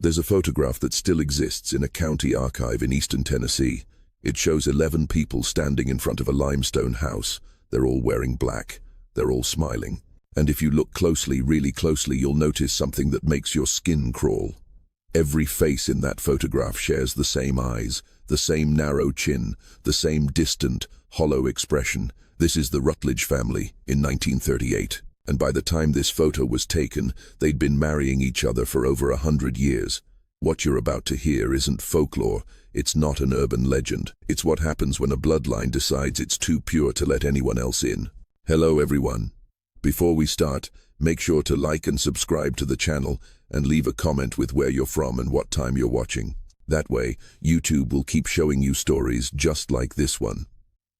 There's a photograph that still exists in a county archive in eastern Tennessee. It shows 11 people standing in front of a limestone house. They're all wearing black. They're all smiling. And if you look closely, really closely, you'll notice something that makes your skin crawl. Every face in that photograph shares the same eyes, the same narrow chin, the same distant, hollow expression. This is the Rutledge family in 1938. And by the time this photo was taken, they'd been marrying each other for over 100 years. What you're about to hear isn't folklore. It's not an urban legend. It's what happens when a bloodline decides it's too pure to let anyone else in. Hello everyone. Before we start, make sure to like and subscribe to the channel and leave a comment with where you're from and what time you're watching. That way, YouTube will keep showing you stories just like this one.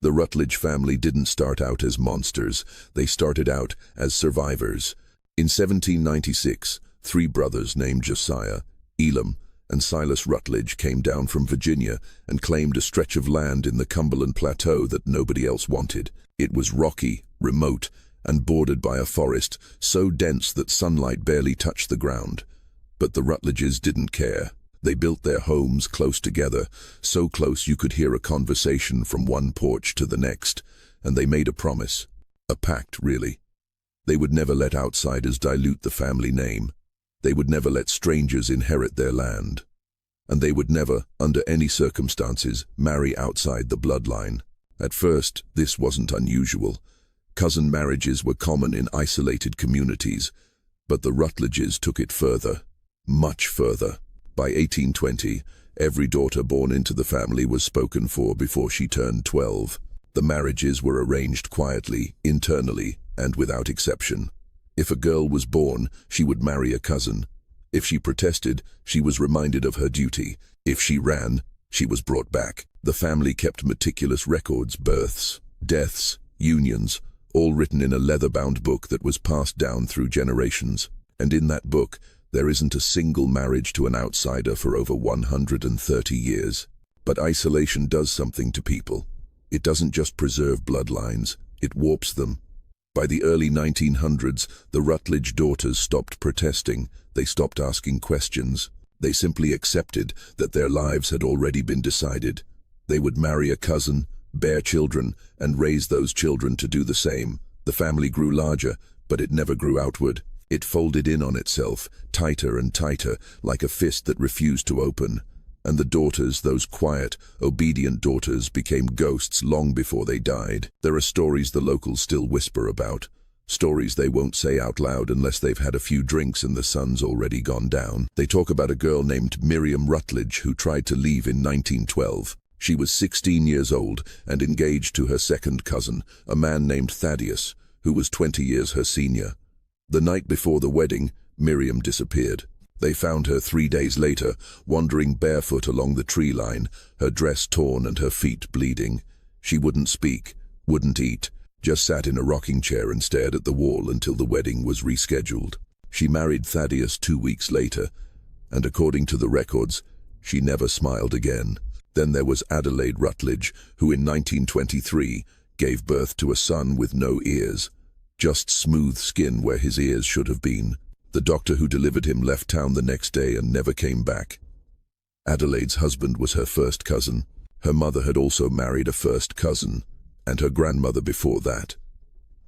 The Rutledge family didn't start out as monsters. They started out as survivors. In 1796, 3 brothers named Josiah, Elam, and Silas Rutledge came down from Virginia and claimed a stretch of land in the Cumberland Plateau that nobody else wanted. It was rocky, remote, and bordered by a forest so dense that sunlight barely touched the ground. But the Rutledges didn't care. They built their homes close together, so close you could hear a conversation from one porch to the next, and they made a promise. A pact, really. They would never let outsiders dilute the family name. They would never let strangers inherit their land. And they would never, under any circumstances, marry outside the bloodline. At first, this wasn't unusual. Cousin marriages were common in isolated communities, but the Rutledges took it further, much further. By 1820, every daughter born into the family was spoken for before she turned 12. The marriages were arranged quietly, internally, and without exception. If a girl was born, she would marry a cousin. If she protested, she was reminded of her duty. If she ran, she was brought back. The family kept meticulous records, births, deaths, unions, all written in a leather-bound book that was passed down through generations. And in that book, there isn't a single marriage to an outsider for over 130 years. But isolation does something to people. It doesn't just preserve bloodlines, it warps them. By the early 1900s, the Rutledge daughters stopped protesting. They stopped asking questions. They simply accepted that their lives had already been decided. They would marry a cousin, bear children, and raise those children to do the same. The family grew larger, but it never grew outward. It folded in on itself, tighter and tighter, like a fist that refused to open. And the daughters, those quiet, obedient daughters, became ghosts long before they died. There are stories the locals still whisper about. Stories they won't say out loud unless they've had a few drinks and the sun's already gone down. They talk about a girl named Miriam Rutledge who tried to leave in 1912. She was 16 years old and engaged to her second cousin, a man named Thaddeus, who was 20 years her senior. The night before the wedding, Miriam disappeared. They found her 3 days later, wandering barefoot along the tree line, her dress torn and her feet bleeding. She wouldn't speak, wouldn't eat, just sat in a rocking chair and stared at the wall until the wedding was rescheduled. She married Thaddeus 2 weeks later, and according to the records, she never smiled again. Then there was Adelaide Rutledge, who in 1923 gave birth to a son with no ears. Just smooth skin where his ears should have been. The doctor who delivered him left town the next day and never came back. Adelaide's husband was her first cousin. Her mother had also married a first cousin, and her grandmother before that.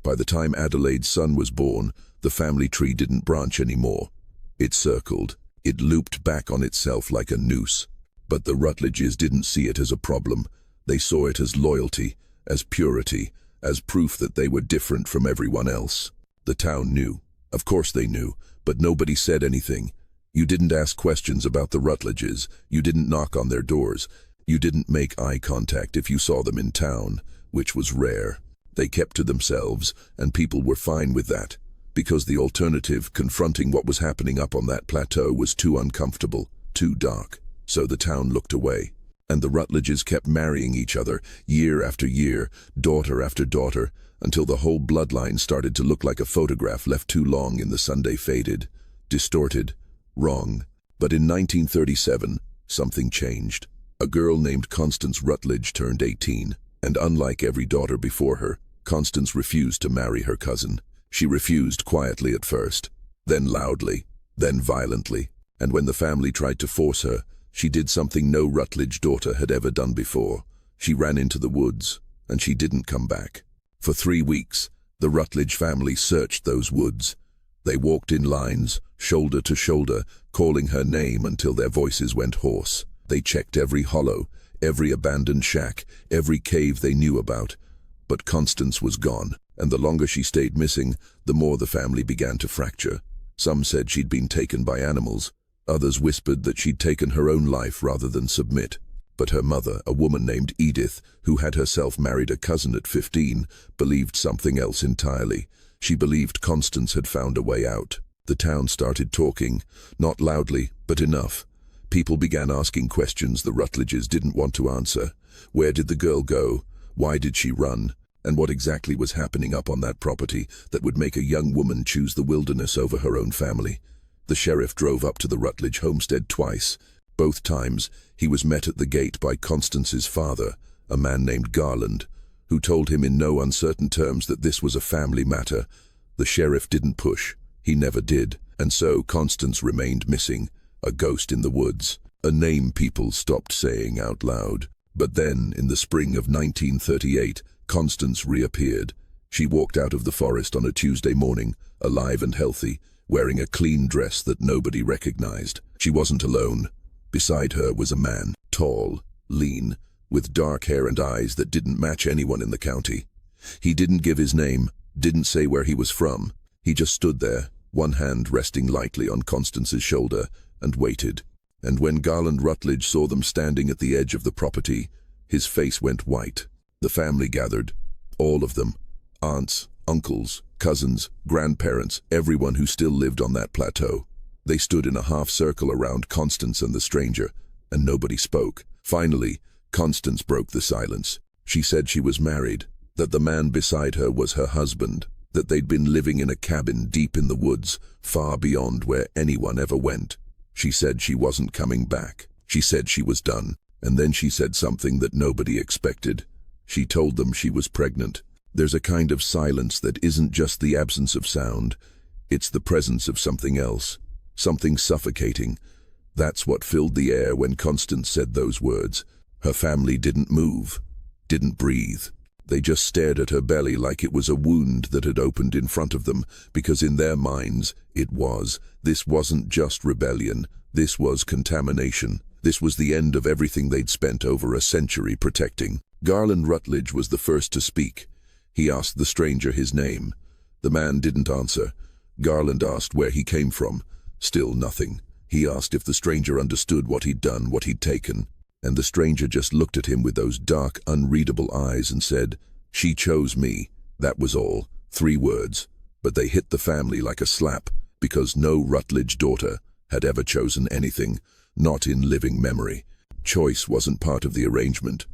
By the time Adelaide's son was born, the family tree didn't branch anymore. It circled. It looped back on itself like a noose. But the Rutledges didn't see it as a problem. They saw it as loyalty, as purity, as proof that they were different from everyone else. The town knew. Of course they knew, but nobody said anything. You didn't ask questions about the Rutledges. You didn't knock on their doors. You didn't make eye contact if you saw them in town, which was rare. They kept to themselves, and people were fine with that, because the alternative, confronting what was happening up on that plateau, was too uncomfortable, too dark. So the town looked away. And the Rutledges kept marrying each other, year after year, daughter after daughter, until the whole bloodline started to look like a photograph left too long in the Sunday faded, distorted, wrong. But in 1937, something changed. A girl named Constance Rutledge turned 18, and unlike every daughter before her, Constance refused to marry her cousin. She refused quietly at first, then loudly, then violently. And when the family tried to force her, she did something no Rutledge daughter had ever done before. She ran into the woods, and she didn't come back. For 3 weeks, the Rutledge family searched those woods. They walked in lines, shoulder to shoulder, calling her name until their voices went hoarse. They checked every hollow, every abandoned shack, every cave they knew about. But Constance was gone, and the longer she stayed missing, the more the family began to fracture. Some said she'd been taken by animals. Others whispered that she'd taken her own life rather than submit. But her mother, a woman named Edith, who had herself married a cousin at 15, believed something else entirely. She believed Constance had found a way out. The town started talking, not loudly, but enough. People began asking questions the Rutledges didn't want to answer. Where did the girl go? Why did she run? And what exactly was happening up on that property that would make a young woman choose the wilderness over her own family? The sheriff drove up to the Rutledge homestead twice. Both times, he was met at the gate by Constance's father, a man named Garland, who told him in no uncertain terms that this was a family matter. The sheriff didn't push. He never did. And so Constance remained missing, a ghost in the woods, a name people stopped saying out loud. But then, in the spring of 1938, Constance reappeared. She walked out of the forest on a Tuesday morning, alive and healthy, wearing a clean dress that nobody recognized. She wasn't alone. Beside her was a man, tall, lean, with dark hair and eyes that didn't match anyone in the county. He didn't give his name, didn't say where he was from. He just stood there, one hand resting lightly on Constance's shoulder, and waited. And when Garland Rutledge saw them standing at the edge of the property, his face went white. The family gathered, all of them, aunts, uncles, cousins, grandparents, everyone who still lived on that plateau. They stood in a half-circle around Constance and the stranger, and nobody spoke. Finally, Constance broke the silence. She said she was married, that the man beside her was her husband, that they'd been living in a cabin deep in the woods, far beyond where anyone ever went. She said she wasn't coming back. She said she was done. And then she said something that nobody expected. She told them she was pregnant. There's a kind of silence that isn't just the absence of sound. It's the presence of something else, something suffocating. That's what filled the air when Constance said those words. Her family didn't move, didn't breathe. They just stared at her belly like it was a wound that had opened in front of them, because in their minds, it was. This wasn't just rebellion. This was contamination. This was the end of everything they'd spent over a century protecting. Garland Rutledge was the first to speak. He asked the stranger his name. The man didn't answer. Garland asked where he came from. Still nothing. He asked if the stranger understood what he'd done, what he'd taken. And the stranger just looked at him with those dark, unreadable eyes and said, "She chose me." That was all. 3 words. But they hit the family like a slap, because no Rutledge daughter had ever chosen anything, not in living memory. Choice wasn't part of the arrangement.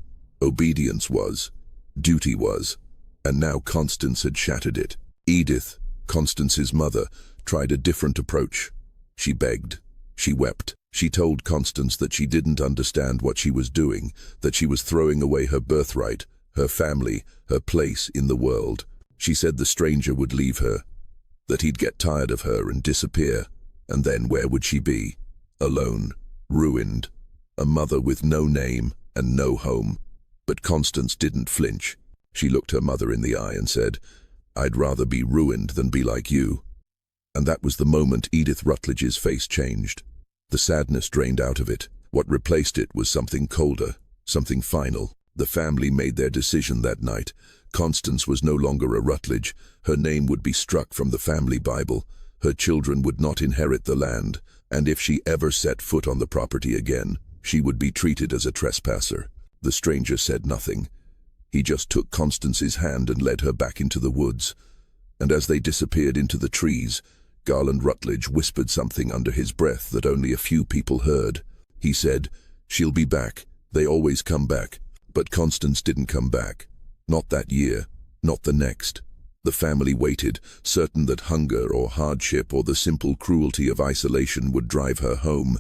Obedience was. Duty was. And now Constance had shattered it. Edith, Constance's mother, tried a different approach. She begged. She wept. She told Constance that she didn't understand what she was doing, that she was throwing away her birthright, her family, her place in the world. She said the stranger would leave her, that he'd get tired of her and disappear, and then where would she be? Alone, ruined, a mother with no name and no home. But Constance didn't flinch. She looked her mother in the eye and said, "I'd rather be ruined than be like you." And that was the moment Edith Rutledge's face changed. The sadness drained out of it. What replaced it was something colder, something final. The family made their decision that night. Constance was no longer a Rutledge. Her name would be struck from the family Bible. Her children would not inherit the land, and if she ever set foot on the property again, she would be treated as a trespasser. The stranger said nothing. He just took Constance's hand and led her back into the woods. And as they disappeared into the trees, Garland Rutledge whispered something under his breath that only a few people heard. He said, "She'll be back. They always come back." But Constance didn't come back. Not that year, not the next. The family waited, certain that hunger or hardship or the simple cruelty of isolation would drive her home.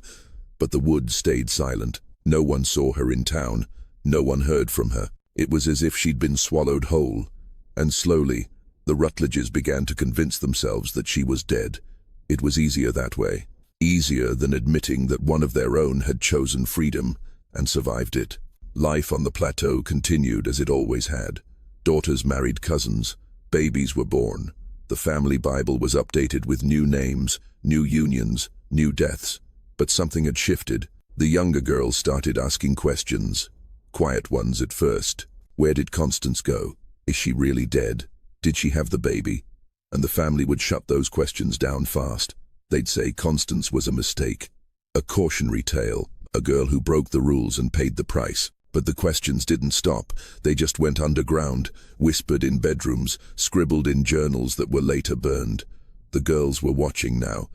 But the woods stayed silent. No one saw her in town. No one heard from her. It was as if she'd been swallowed whole. And slowly, the Rutledges began to convince themselves that she was dead. It was easier that way. easier than admitting that one of their own had chosen freedom and survived it. Life on the plateau continued as it always had. Daughters married cousins, babies were born. The family Bible was updated with new names, new unions, new deaths. But something had shifted. The younger girls started asking questions. Quiet ones at first. Where did Constance go? Is she really dead? Did she have the baby? And the family would shut those questions down fast. They'd say Constance was a mistake, a cautionary tale, a girl who broke the rules and paid the price. But the questions didn't stop. They just went underground, whispered in bedrooms, scribbled in journals that were later burned. The girls were watching now,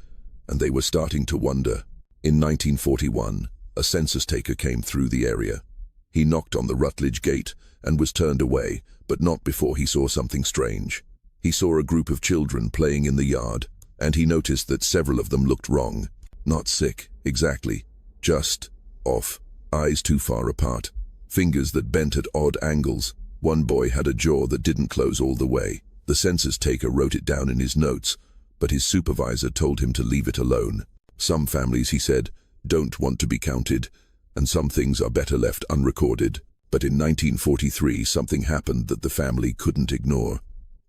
and they were starting to wonder. In 1941, a census taker came through the area. He knocked on the Rutledge gate and was turned away, but not before he saw something strange. He saw a group of children playing in the yard, and he noticed that several of them looked wrong. Not sick, exactly. Just off. Eyes too far apart. Fingers that bent at odd angles. One boy had a jaw that didn't close all the way. The census taker wrote it down in his notes, but his supervisor told him to leave it alone. Some families, he said, don't want to be counted, and some things are better left unrecorded. But in 1943, something happened that the family couldn't ignore.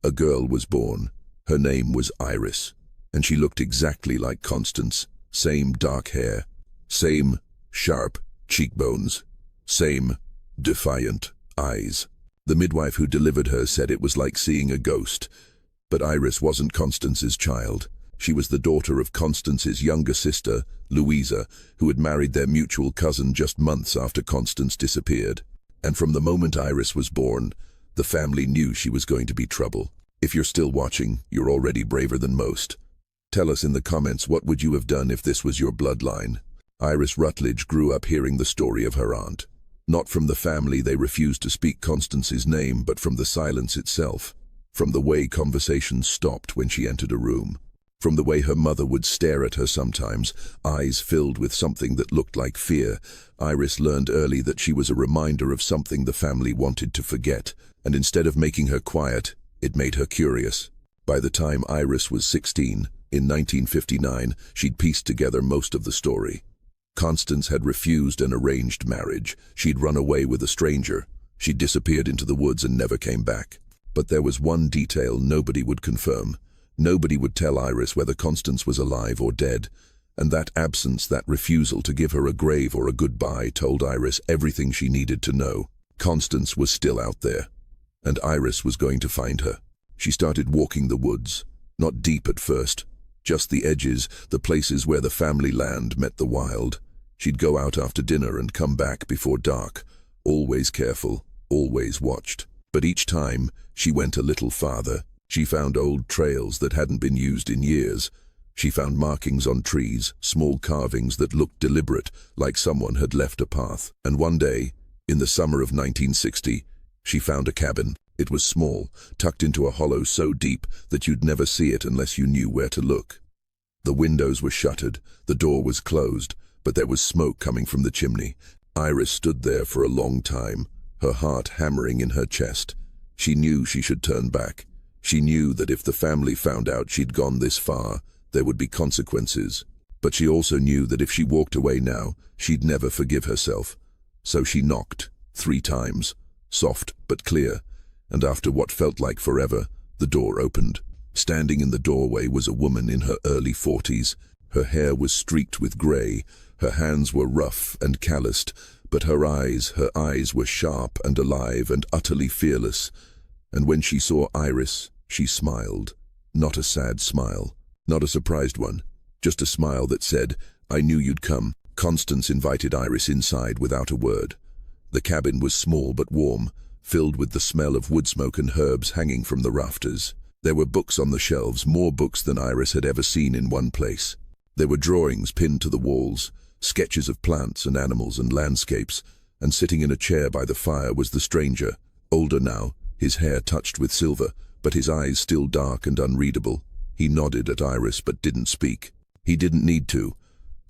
A girl was born. Her name was Iris, and she looked exactly like Constance. Same dark hair, same sharp cheekbones, same defiant eyes. The midwife who delivered her said it was like seeing a ghost. But Iris wasn't Constance's child. She was the daughter of Constance's younger sister, Louisa, who had married their mutual cousin just months after Constance disappeared. And from the moment Iris was born, the family knew she was going to be trouble. If you're still watching, you're already braver than most. Tell us in the comments, what would you have done if this was your bloodline? Iris Rutledge grew up hearing the story of her aunt. Not from the family, they refused to speak Constance's name, but from the silence itself. From the way conversations stopped when she entered a room. From the way her mother would stare at her sometimes, eyes filled with something that looked like fear. Iris learned early that she was a reminder of something the family wanted to forget, and instead of making her quiet, it made her curious. By the time Iris was 16, in 1959, she'd pieced together most of the story. Constance had refused an arranged marriage. She'd run away with a stranger. She'd disappeared into the woods and never came back. But there was one detail nobody would confirm. Nobody would tell Iris whether Constance was alive or dead, and that absence, that refusal to give her a grave or a goodbye, told Iris everything she needed to know. Constance was still out there, and Iris was going to find her. She started walking the woods, not deep at first, just the edges, the places where the family land met the wild. She'd go out after dinner and come back before dark, always careful, always watched. But each time, she went a little farther. She found old trails that hadn't been used in years. She found markings on trees, small carvings that looked deliberate, like someone had left a path. And one day, in the summer of 1960, she found a cabin. It was small, tucked into a hollow so deep that you'd never see it unless you knew where to look. The windows were shuttered, the door was closed, but there was smoke coming from the chimney. Iris stood there for a long time, her heart hammering in her chest. She knew she should turn back. She knew that if the family found out she'd gone this far, there would be consequences. But she also knew that if she walked away now, she'd never forgive herself. So she knocked 3 times, soft but clear, and after what felt like forever, the door opened. Standing in the doorway was a woman in her early 40s. Her hair was streaked with grey, her hands were rough and calloused, but her eyes were sharp and alive and utterly fearless. And when she saw Iris, she smiled. Not a sad smile, not a surprised one, just a smile that said, "I knew you'd come." Constance invited Iris inside without a word. The cabin was small but warm, filled with the smell of wood smoke and herbs hanging from the rafters. There were books on the shelves, more books than Iris had ever seen in one place. There were drawings pinned to the walls, sketches of plants and animals and landscapes, and sitting in a chair by the fire was the stranger, older now, his hair touched with silver, but his eyes still dark and unreadable. He nodded at Iris but didn't speak. He didn't need to.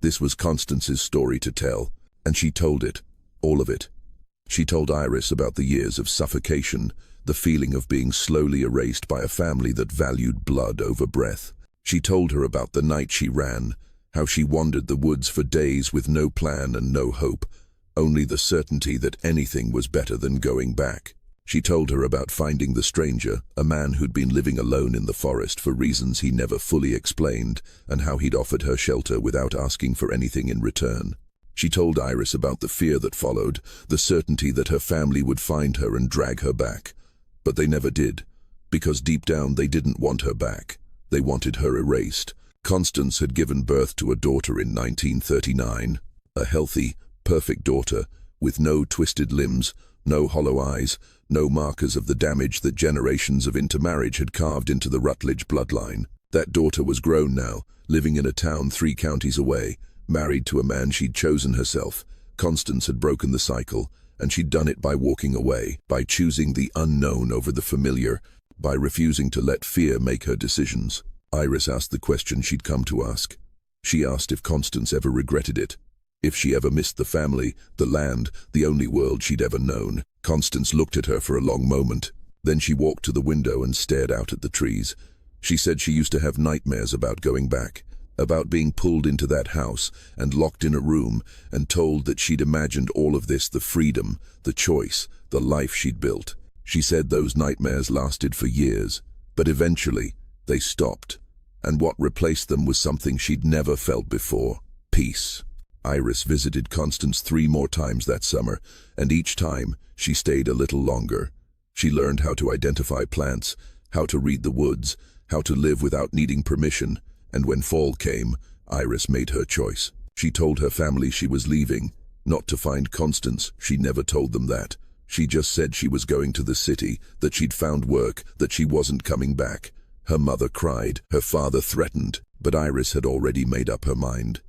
This was Constance's story to tell, and she told it, all of it. She told Iris about the years of suffocation, the feeling of being slowly erased by a family that valued blood over breath. She told her about the night she ran, how she wandered the woods for days with no plan and no hope, only the certainty that anything was better than going back. She told her about finding the stranger, a man who'd been living alone in the forest for reasons he never fully explained, and how he'd offered her shelter without asking for anything in return. She told Iris about the fear that followed, the certainty that her family would find her and drag her back. But they never did, because deep down they didn't want her back. They wanted her erased. Constance had given birth to a daughter in 1939, a healthy, perfect daughter, with no twisted limbs, no hollow eyes, no markers of the damage that generations of intermarriage had carved into the Rutledge bloodline. That daughter was grown now, living in a town 3 counties away, married to a man she'd chosen herself. Constance had broken the cycle, and she'd done it by walking away, by choosing the unknown over the familiar, by refusing to let fear make her decisions. Iris asked the question she'd come to ask. She asked if Constance ever regretted it, if she ever missed the family, the land, the only world she'd ever known. Constance looked at her for a long moment. Then she walked to the window and stared out at the trees. She said she used to have nightmares about going back, about being pulled into that house and locked in a room and told that she'd imagined all of this, the freedom, the choice, the life she'd built. She said those nightmares lasted for years, but eventually they stopped, and what replaced them was something she'd never felt before: peace. Iris visited Constance 3 more times that summer, and each time she stayed a little longer. She learned how to identify plants, how to read the woods, how to live without needing permission, and when fall came, Iris made her choice. She told her family she was leaving, not to find Constance. She never told them that. She just said she was going to the city, that she'd found work, that she wasn't coming back. Her mother cried, her father threatened, but Iris had already made up her mind.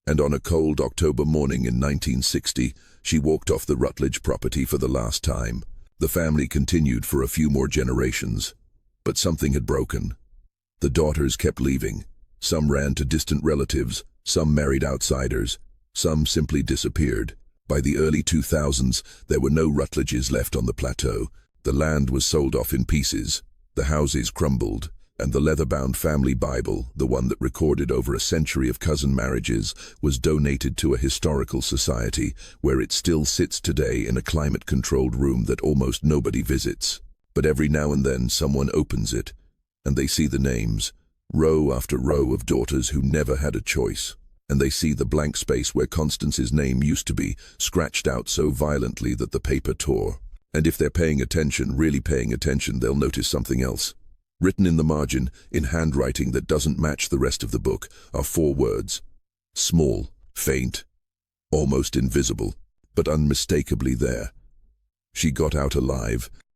And on a cold October morning in 1960, she walked off the Rutledge property for the last time. The family continued for a few more generations, but something had broken. The daughters kept leaving. Some ran to distant relatives, some married outsiders, some simply disappeared. By the early 2000s, there were no Rutledges left on the plateau. The land was sold off in pieces, the houses crumbled, and the leather-bound family Bible, the one that recorded over a century of cousin marriages, was donated to a historical society where it still sits today in a climate-controlled room that almost nobody visits. But every now and then someone opens it, and they see the names, row after row of daughters who never had a choice. And they see the blank space where Constance's name used to be, scratched out so violently that the paper tore. And if they're paying attention, really paying attention, they'll notice something else. Written in the margin, in handwriting that doesn't match the rest of the book, are 4 words. Small, faint, almost invisible, but unmistakably there. She got out alive,